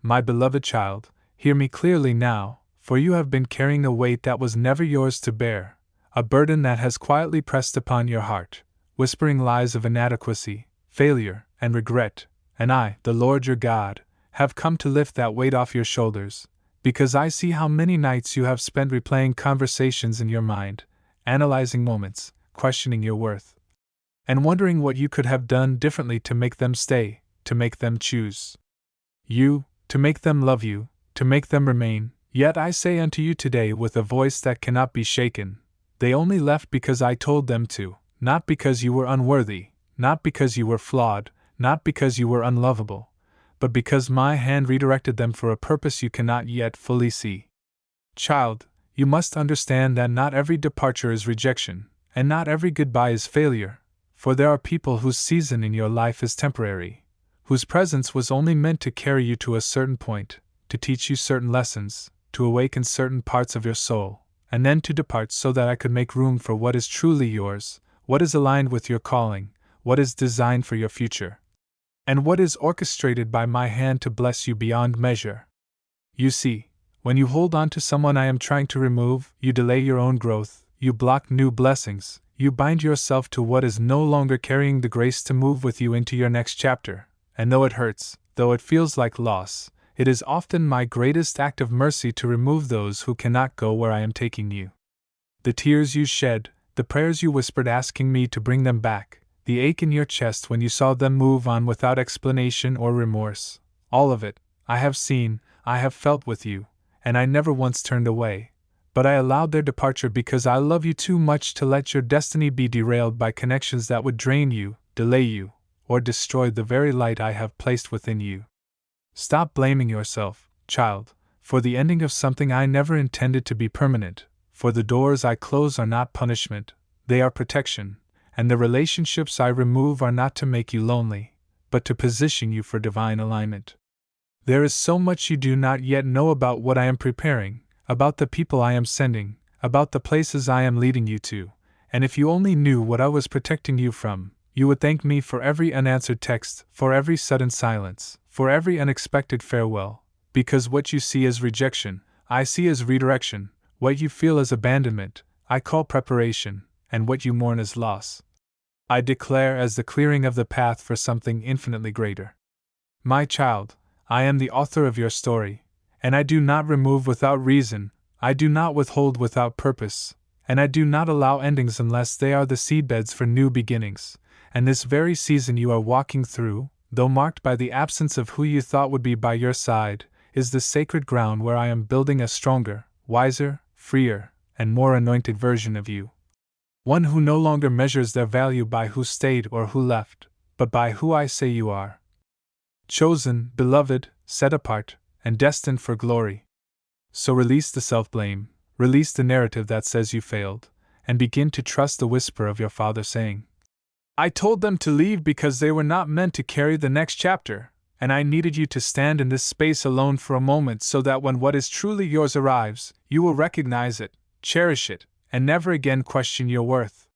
My beloved child, hear me clearly now, for you have been carrying a weight that was never yours to bear, a burden that has quietly pressed upon your heart, whispering lies of inadequacy, failure, and regret, and I, the Lord your God, have come to lift that weight off your shoulders, because I see how many nights you have spent replaying conversations in your mind, analyzing moments, questioning your worth, and wondering what you could have done differently to make them stay, to make them choose you, to make them love you, to make them remain. Yet I say unto you today with a voice that cannot be shaken, they only left because I told them to, not because you were unworthy, not because you were flawed, not because you were unlovable, but because my hand redirected them for a purpose you cannot yet fully see. Child, you must understand that not every departure is rejection, and not every goodbye is failure, for there are people whose season in your life is temporary, whose presence was only meant to carry you to a certain point, to teach you certain lessons, to awaken certain parts of your soul, and then to depart so that I could make room for what is truly yours, what is aligned with your calling, what is designed for your future, and what is orchestrated by my hand to bless you beyond measure. You see, when you hold on to someone I am trying to remove, you delay your own growth, you block new blessings, you bind yourself to what is no longer carrying the grace to move with you into your next chapter, and though it hurts, though it feels like loss, it is often my greatest act of mercy to remove those who cannot go where I am taking you. The tears you shed, the prayers you whispered asking me to bring them back, the ache in your chest when you saw them move on without explanation or remorse, all of it, I have seen, I have felt with you, and I never once turned away, but I allowed their departure because I love you too much to let your destiny be derailed by connections that would drain you, delay you, or destroy the very light I have placed within you. Stop blaming yourself, child, for the ending of something I never intended to be permanent, for the doors I close are not punishment, they are protection, and the relationships I remove are not to make you lonely, but to position you for divine alignment. There is so much you do not yet know about what I am preparing, about the people I am sending, about the places I am leading you to, and if you only knew what I was protecting you from, you would thank me for every unanswered text, for every sudden silence, for every unexpected farewell, because what you see as rejection, I see as redirection, what you feel as abandonment, I call preparation, and what you mourn as loss, I declare as the clearing of the path for something infinitely greater. My child, I am the author of your story, and I do not remove without reason, I do not withhold without purpose, and I do not allow endings unless they are the seedbeds for new beginnings, and this very season you are walking through, though marked by the absence of who you thought would be by your side, is the sacred ground where I am building a stronger, wiser, freer, and more anointed version of you. One who no longer measures their value by who stayed or who left, but by who I say you are. Chosen, beloved, set apart, and destined for glory. So release the self-blame, release the narrative that says you failed, and begin to trust the whisper of your Father saying, I told them to leave because they were not meant to carry the next chapter, and I needed you to stand in this space alone for a moment so that when what is truly yours arrives, you will recognize it, cherish it, and never again question your worth.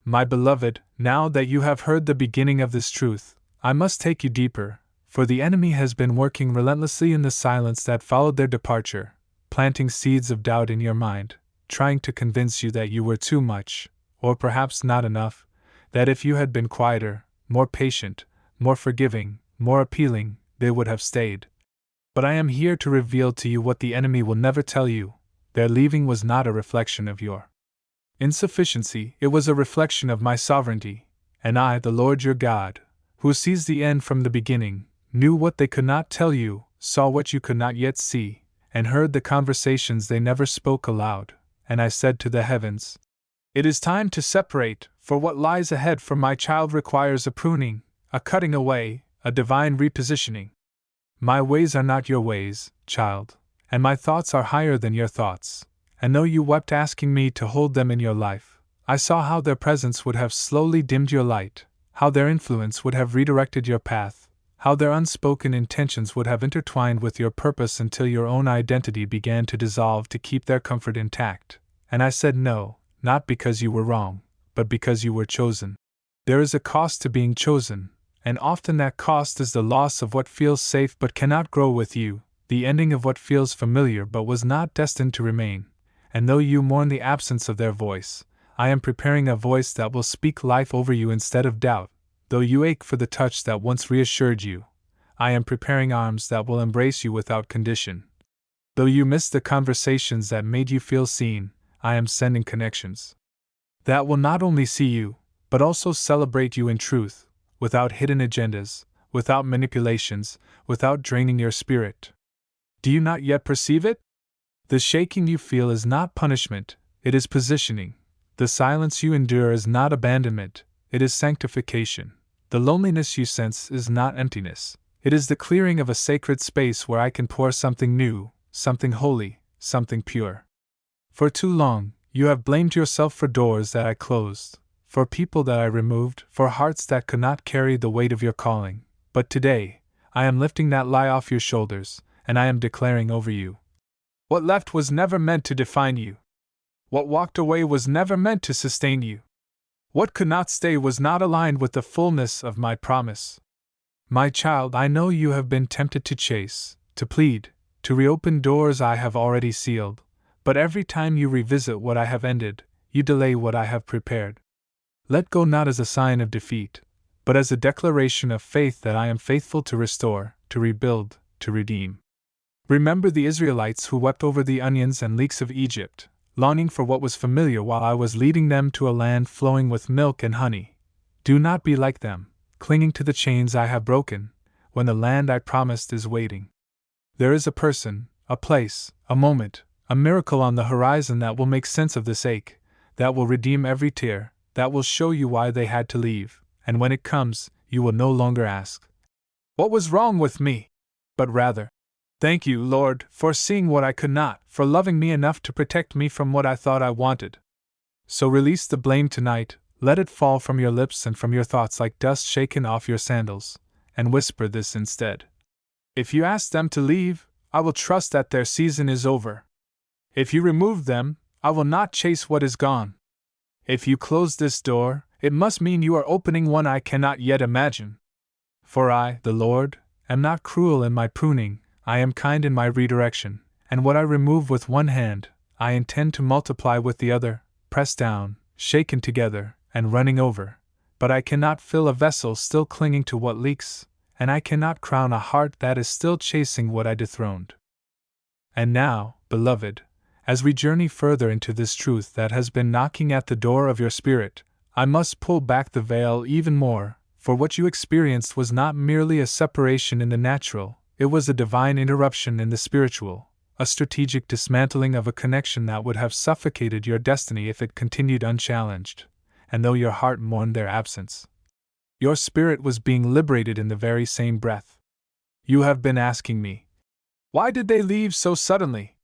My beloved, now that you have heard the beginning of this truth, I must take you deeper, for the enemy has been working relentlessly in the silence that followed their departure, planting seeds of doubt in your mind, trying to convince you that you were too much, or perhaps not enough, that if you had been quieter, more patient, more forgiving, more appealing, they would have stayed. But I am here to reveal to you what the enemy will never tell you. Their leaving was not a reflection of your insufficiency, it was a reflection of my sovereignty, and I, the Lord your God, who sees the end from the beginning, knew what they could not tell you, saw what you could not yet see, and heard the conversations they never spoke aloud, and I said to the heavens, it is time to separate, for what lies ahead for my child requires a pruning, a cutting away, a divine repositioning. My ways are not your ways, child, and my thoughts are higher than your thoughts, and though you wept asking me to hold them in your life, I saw how their presence would have slowly dimmed your light, how their influence would have redirected your path, how their unspoken intentions would have intertwined with your purpose until your own identity began to dissolve to keep their comfort intact, and I said no, not because you were wrong, but because you were chosen. There is a cost to being chosen, and often that cost is the loss of what feels safe but cannot grow with you, the ending of what feels familiar but was not destined to remain. And though you mourn the absence of their voice, I am preparing a voice that will speak life over you instead of doubt. Though you ache for the touch that once reassured you, I am preparing arms that will embrace you without condition. Though you miss the conversations that made you feel seen, I am sending connections that will not only see you, but also celebrate you in truth, without hidden agendas, without manipulations, without draining your spirit. Do you not yet perceive it? The shaking you feel is not punishment, it is positioning. The silence you endure is not abandonment, it is sanctification. The loneliness you sense is not emptiness, it is the clearing of a sacred space where I can pour something new, something holy, something pure. For too long, you have blamed yourself for doors that I closed, for people that I removed, for hearts that could not carry the weight of your calling. But today, I am lifting that lie off your shoulders, and I am declaring over you. What left was never meant to define you. What walked away was never meant to sustain you. What could not stay was not aligned with the fullness of my promise. My child, I know you have been tempted to chase, to plead, to reopen doors I have already sealed, but every time you revisit what I have ended, you delay what I have prepared. Let go not as a sign of defeat, but as a declaration of faith that I am faithful to restore, to rebuild, to redeem. Remember the Israelites who wept over the onions and leeks of Egypt, longing for what was familiar while I was leading them to a land flowing with milk and honey. Do not be like them, clinging to the chains I have broken, when the land I promised is waiting. There is a person, a place, a moment, a miracle on the horizon that will make sense of this ache, that will redeem every tear, that will show you why they had to leave, and when it comes, you will no longer ask, "What was wrong with me?" but rather, "Thank you, Lord, for seeing what I could not, for loving me enough to protect me from what I thought I wanted." So release the blame tonight, let it fall from your lips and from your thoughts like dust shaken off your sandals, and whisper this instead. If you ask them to leave, I will trust that their season is over. If you remove them, I will not chase what is gone. If you close this door, it must mean you are opening one I cannot yet imagine. For I, the Lord, am not cruel in my pruning, I am kind in my redirection, and what I remove with one hand, I intend to multiply with the other, pressed down, shaken together, and running over. But I cannot fill a vessel still clinging to what leaks, and I cannot crown a heart that is still chasing what I dethroned. And now, beloved, as we journey further into this truth that has been knocking at the door of your spirit, I must pull back the veil even more, for what you experienced was not merely a separation in the natural, it was a divine interruption in the spiritual, a strategic dismantling of a connection that would have suffocated your destiny if it continued unchallenged. And though your heart mourned their absence, your spirit was being liberated in the very same breath. You have been asking me, why did they leave so suddenly?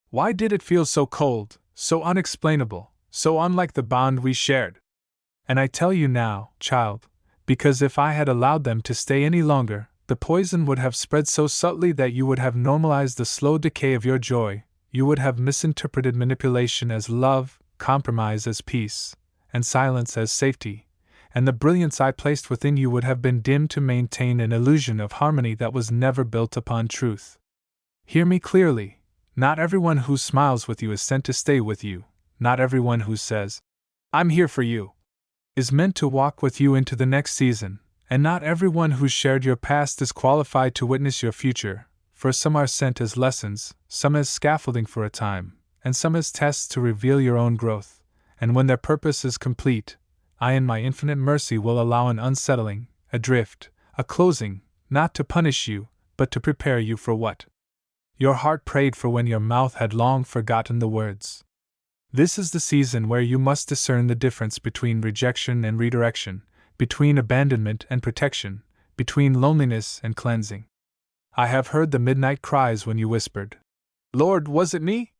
Why did it feel so cold, so unexplainable, so unlike the bond we shared? And I tell you now, child, because if I had allowed them to stay any longer, the poison would have spread so subtly that you would have normalized the slow decay of your joy, you would have misinterpreted manipulation as love, compromise as peace, and silence as safety, and the brilliance I placed within you would have been dimmed to maintain an illusion of harmony that was never built upon truth. Hear me clearly. Not everyone who smiles with you is sent to stay with you, not everyone who says, "I'm here for you," is meant to walk with you into the next season, and not everyone who shared your past is qualified to witness your future, for some are sent as lessons, some as scaffolding for a time, and some as tests to reveal your own growth, and when their purpose is complete, I in my infinite mercy will allow an unsettling, a drift, a closing, not to punish you, but to prepare you for what your heart prayed for when your mouth had long forgotten the words. This is the season where you must discern the difference between rejection and redirection, between abandonment and protection, between loneliness and cleansing. I have heard the midnight cries when you whispered, "Lord, was it me?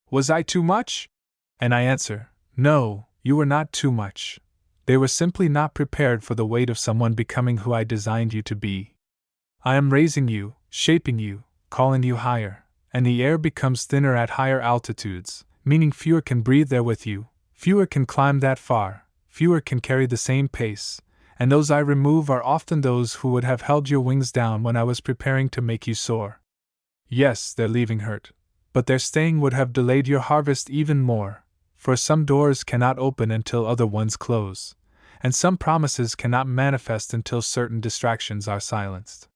Was I too much?" And I answer, "No, you were not too much. They were simply not prepared for the weight of someone becoming who I designed you to be. I am raising you, shaping you, calling you higher, and the air becomes thinner at higher altitudes, meaning fewer can breathe there with you, fewer can climb that far, fewer can carry the same pace, and those I remove are often those who would have held your wings down when I was preparing to make you soar. Yes, their leaving hurt, but their staying would have delayed your harvest even more, for some doors cannot open until other ones close, and some promises cannot manifest until certain distractions are silenced.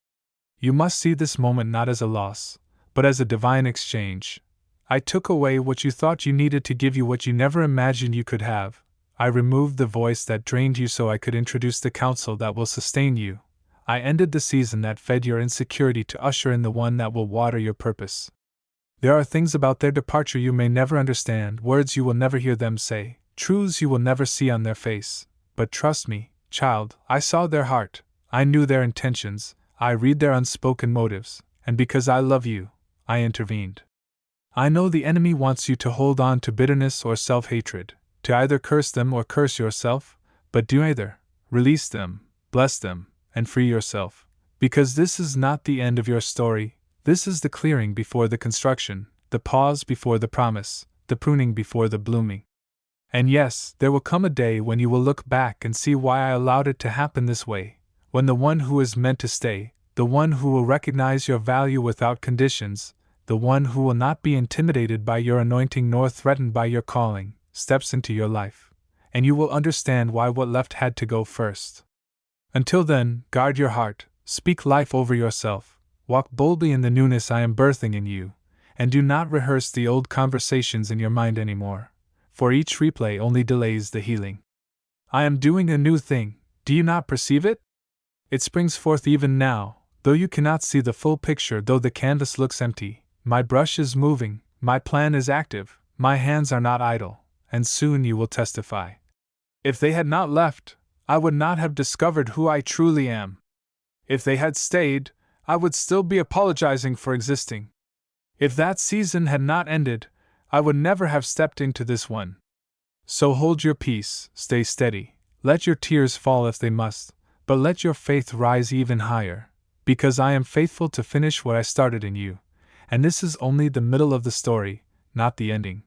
You must see this moment not as a loss, but as a divine exchange. I took away what you thought you needed to give you what you never imagined you could have. I removed the voice that drained you so I could introduce the counsel that will sustain you. I ended the season that fed your insecurity to usher in the one that will water your purpose. There are things about their departure you may never understand, words you will never hear them say, truths you will never see on their face. But trust me, child, I saw their heart, I knew their intentions, I read their unspoken motives, and because I love you, I intervened. I know the enemy wants you to hold on to bitterness or self-hatred, to either curse them or curse yourself, but do either. Release them, bless them, and free yourself, because this is not the end of your story. This is the clearing before the construction, the pause before the promise, the pruning before the blooming. And yes, there will come a day when you will look back and see why I allowed it to happen this way, when the one who is meant to stay, the one who will recognize your value without conditions, the one who will not be intimidated by your anointing nor threatened by your calling, steps into your life, and you will understand why what left had to go first. Until then, guard your heart, speak life over yourself, walk boldly in the newness I am birthing in you, and do not rehearse the old conversations in your mind anymore, for each replay only delays the healing. I am doing a new thing, do you not perceive it? It springs forth even now, though you cannot see the full picture, though the canvas looks empty. My brush is moving, my plan is active, my hands are not idle, and soon you will testify. If they had not left, I would not have discovered who I truly am. If they had stayed, I would still be apologizing for existing. If that season had not ended, I would never have stepped into this one. So hold your peace, stay steady, let your tears fall if they must, but let your faith rise even higher, because I am faithful to finish what I started in you, and this is only the middle of the story, not the ending.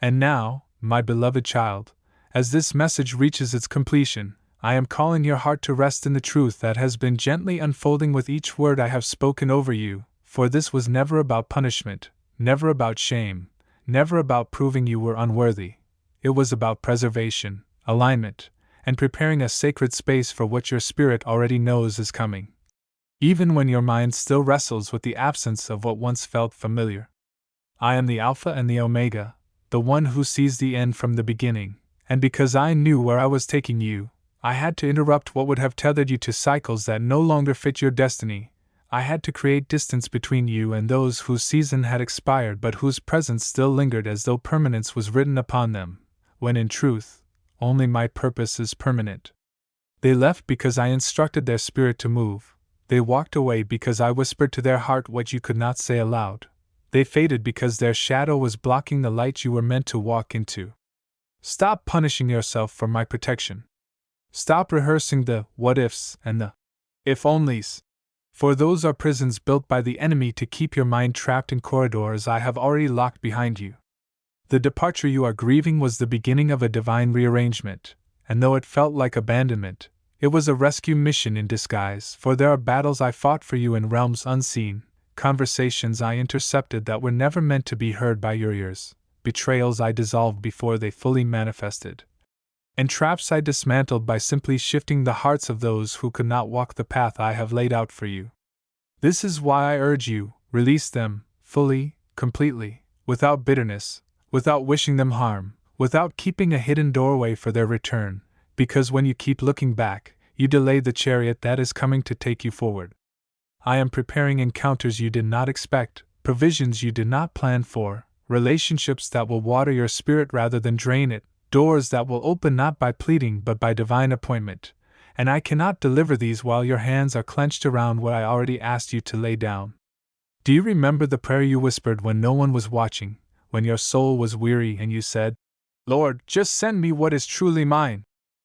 And now, my beloved child, as this message reaches its completion, I am calling your heart to rest in the truth that has been gently unfolding with each word I have spoken over you, for this was never about punishment, never about shame, never about proving you were unworthy. It was about preservation, alignment, and preparing a sacred space for what your spirit already knows is coming, even when your mind still wrestles with the absence of what once felt familiar. I am the Alpha and the Omega, the one who sees the end from the beginning, and because I knew where I was taking you, I had to interrupt what would have tethered you to cycles that no longer fit your destiny. I had to create distance between you and those whose season had expired but whose presence still lingered as though permanence was written upon them, when in truth, only my purpose is permanent. They left because I instructed their spirit to move. They walked away because I whispered to their heart what you could not say aloud. They faded because their shadow was blocking the light you were meant to walk into. Stop punishing yourself for my protection. Stop rehearsing the what-ifs and the if-onlys. For those are prisons built by the enemy to keep your mind trapped in corridors I have already locked behind you. The departure you are grieving was the beginning of a divine rearrangement, and though it felt like abandonment, it was a rescue mission in disguise, for there are battles I fought for you in realms unseen, conversations I intercepted that were never meant to be heard by your ears, betrayals I dissolved before they fully manifested, and traps I dismantled by simply shifting the hearts of those who could not walk the path I have laid out for you. This is why I urge you, release them, fully, completely, without bitterness, without wishing them harm, without keeping a hidden doorway for their return, because when you keep looking back, you delay the chariot that is coming to take you forward. I am preparing encounters you did not expect, provisions you did not plan for, relationships that will water your spirit rather than drain it, doors that will open not by pleading but by divine appointment, and I cannot deliver these while your hands are clenched around what I already asked you to lay down. Do you remember the prayer you whispered when no one was watching, when your soul was weary and you said, "Lord, just send me what is truly mine"?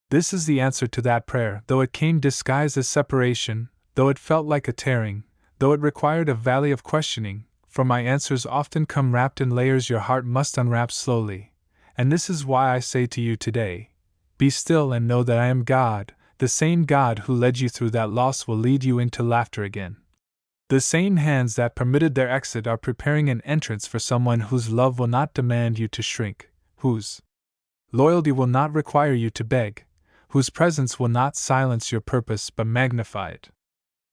This is the answer to that prayer, though it came disguised as separation, though it felt like a tearing, though it required a valley of questioning, for my answers often come wrapped in layers your heart must unwrap slowly. And this is why I say to you today, be still and know that I am God, The same God who led you through that loss will lead you into laughter again. The same hands that permitted their exit are preparing an entrance for someone whose love will not demand you to shrink, whose loyalty will not require you to beg, whose presence will not silence your purpose but magnify it.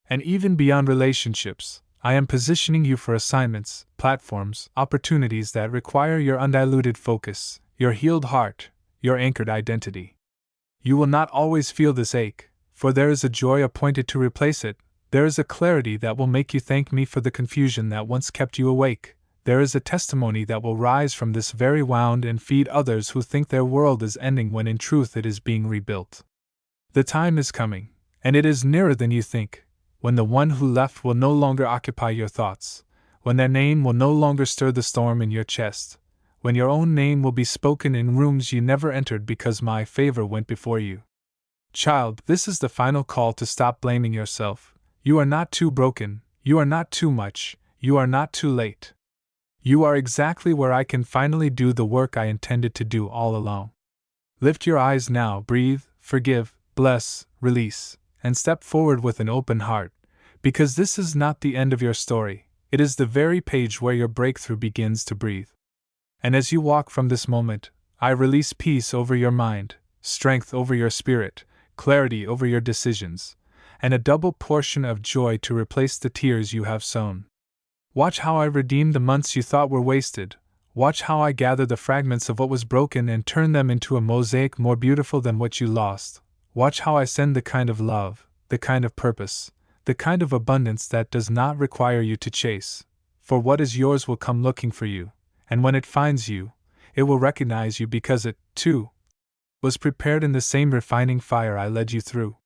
And even beyond relationships, I am positioning you for assignments, platforms, opportunities that require your undiluted focus, your healed heart, your anchored identity. You will not always feel this ache, for there is a joy appointed to replace it. There is a clarity that will make you thank me for the confusion that once kept you awake. There is a testimony that will rise from this very wound and feed others who think their world is ending when in truth it is being rebuilt. The time is coming, and it is nearer than you think, when the one who left will no longer occupy your thoughts, when their name will no longer stir the storm in your chest, when your own name will be spoken in rooms you never entered because my favor went before you. Child, this is the final call to stop blaming yourself. You are not too broken, you are not too much, you are not too late. You are exactly where I can finally do the work I intended to do all along. Lift your eyes now, breathe, forgive, bless, release, and step forward with an open heart, because this is not the end of your story, it is the very page where your breakthrough begins to breathe. And as you walk from this moment, I release peace over your mind, strength over your spirit, clarity over your decisions, and a double portion of joy to replace the tears you have sown. Watch how I redeem the months you thought were wasted. Watch how I gather the fragments of what was broken and turn them into a mosaic more beautiful than what you lost. Watch how I send the kind of love, the kind of purpose, the kind of abundance that does not require you to chase. For what is yours will come looking for you, and when it finds you, it will recognize you because it, too, was prepared in the same refining fire I led you through.